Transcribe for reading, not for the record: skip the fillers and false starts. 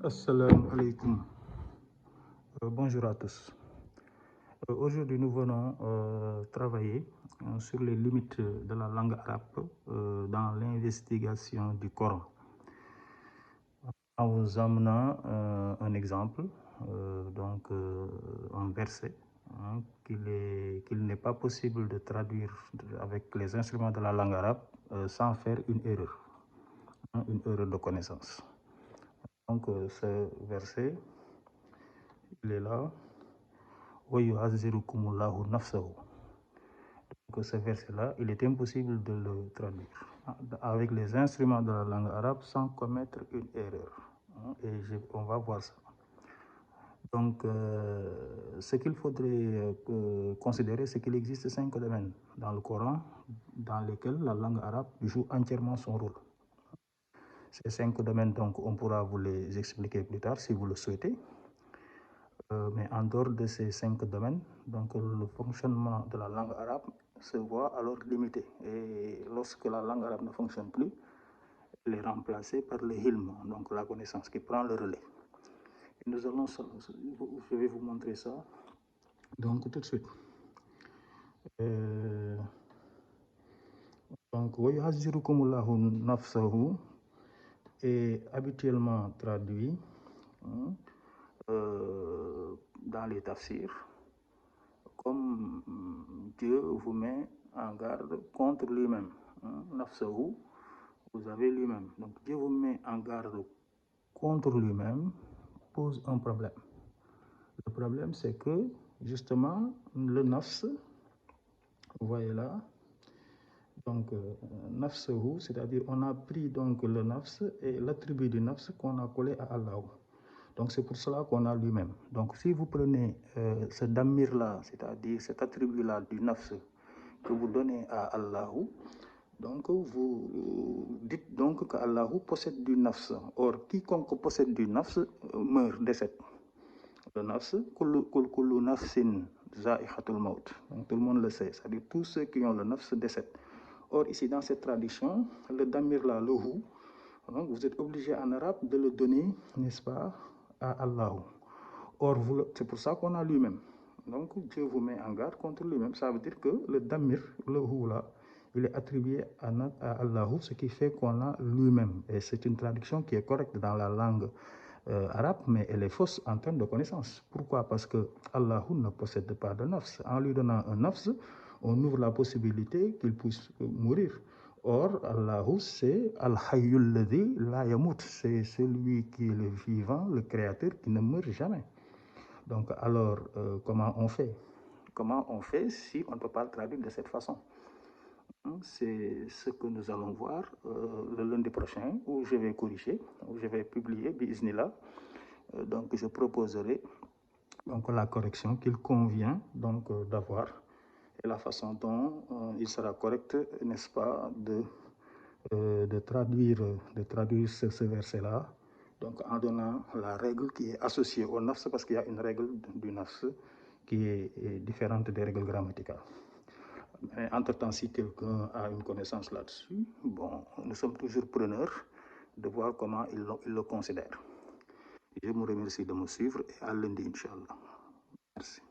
Assalamu alaikum. Bonjour à tous. Aujourd'hui, nous venons travailler sur les limites de la langue arabe dans l'investigation du Coran. En vous amenant un exemple, un verset qu'il n'est pas possible de traduire avec les instruments de la langue arabe sans faire une erreur de connaissance. Donc, ce verset, il est là. Donc, ce verset-là, il est impossible de le traduire avec les instruments de la langue arabe sans commettre une erreur. On va voir ça. Donc, ce qu'il faudrait considérer, c'est qu'il existe 5 domaines dans le Coran dans lesquels la langue arabe joue entièrement son rôle. Ces 5 domaines, donc, on pourra vous les expliquer plus tard si vous le souhaitez. Mais en dehors de ces 5 domaines, donc le fonctionnement de la langue arabe se voit alors limité. Et lorsque la langue arabe ne fonctionne plus, elle est remplacée par le hilm, donc la connaissance qui prend le relais. Et nous allons, je vais vous montrer ça donc tout de suite. Donc, وَيُحَذِّرُكُمُ nafsahu est habituellement traduit dans les tafsirs comme Dieu vous met en garde contre lui-même. Nafsahu, vous avez lui-même. Donc Dieu vous met en garde contre lui-même pose un problème. Le problème, c'est que justement le nafs, vous voyez là, donc nafsahu, c'est-à-dire on a pris donc le nafs et l'attribut du nafs qu'on a collé à Allah. Donc c'est pour cela qu'on a lui-même. Donc si vous prenez ce damir-là, c'est-à-dire cet attribut-là du nafs que vous donnez à Allah, donc vous dites donc qu'Allah possède du nafs. Or, quiconque possède du nafs meurt, décède. Le nafs, kullu nafsin za'iqatul maut. Donc tout le monde le sait, c'est-à-dire tous ceux qui ont le nafs décèdent. Or, ici dans cette tradition, le damir-là, le hu, donc vous êtes obligé en arabe de le donner, n'est-ce pas, à Allah. Or, c'est pour ça qu'on a lui-même. Donc, Dieu vous met en garde contre lui-même. Ça veut dire que le damir, le hu là, il est attribué à Allah, ce qui fait qu'on a lui-même. Et c'est une traduction qui est correcte dans la langue arabe, mais elle est fausse en termes de connaissance. Pourquoi? Parce que Allah ne possède pas de nafs. En lui donnant un nafs, on ouvre la possibilité qu'il puisse mourir. Or, Allahu, c'est Al-Hayyul Ladhi la yamut. C'est celui qui est le vivant, le créateur qui ne meurt jamais. Donc, alors, comment on fait? Comment on fait si on ne peut pas le traduire de cette façon? C'est ce que nous allons voir le lundi prochain, où je vais corriger, où je vais publier, bi'iznillah. Donc, je proposerai donc, la correction qu'il convient donc d'avoir et la façon dont il sera correct, n'est-ce pas, de traduire ce verset-là, donc en donnant la règle qui est associée au nafs, parce qu'il y a une règle du nafs qui est différente des règles grammaticales. Mais entre-temps, si quelqu'un a une connaissance là-dessus, bon, nous sommes toujours preneurs de voir comment il le considère. Je vous remercie de me suivre et à lundi, Inch'Allah. Merci.